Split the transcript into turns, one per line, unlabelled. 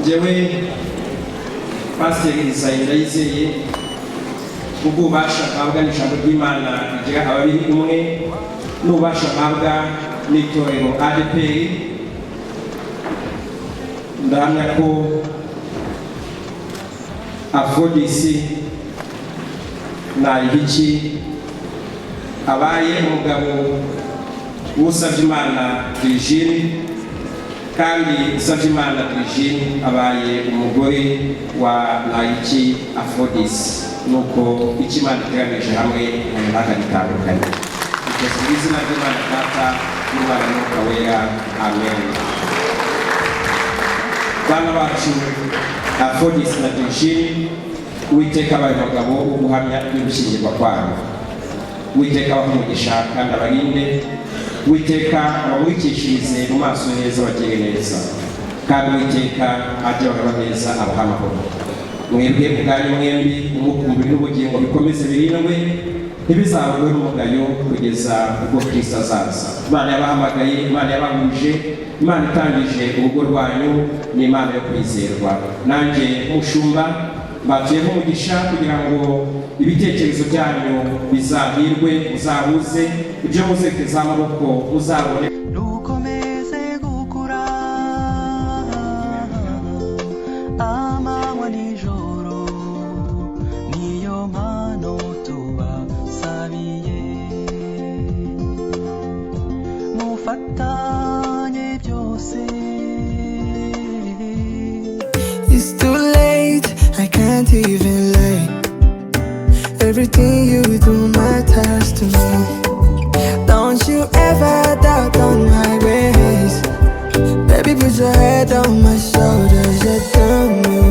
njyewe Pasiteri Isayi Ndayizeye ububasha mpabwa n'ijambo ry'Imana rigira ababiri umwe n'ububasha mpabwa n'itorero ADEPR, ndahamya ko Afrodisi Nayihiki abaye umugabo w'Usavyimana Virginie, kandi Usavyimana Virginie abaye umugore wa Nayihiki Afrodisi. Nuko ikimana iteganije hamwe mu mpaka zitandukanye. Ikoze izina ry'Imana Data n'Umwana n'Umwuka Wera. Amen. Bana bacu Afrodisi na Virginie, Uwiteka abaye umugabo wo guhamya n'ugushyingirwa kwabo. Uwiteka abahe umugisha kandi abarinde. Uwiteka abamwikishirize mu maso neza bagire neza, kandi Uwiteka ajye abaheba neza abaha amahoro. Mwebwe ubwanyu mwembi umukumbi n'ubugingo bikomeze birindwe, ntibizabwe n'umugayo kugeza ubwo Kristo azaza. Imana yabahamagaye, Imana yabahuje, Imana itangije urugo rwanyu, ni Imana yo kwizerwa. Nanjye mushumba mbatuyeho umugisha kugira ngo ibitekerezo byanyu bizahirwe, muzahuze, ibyo muzekeza amaboko muzabone.
It's too late, I can't even lie. Everything you do matters to me. Don't you ever doubt on my ways. Baby, put your head on my shoulders, you tell me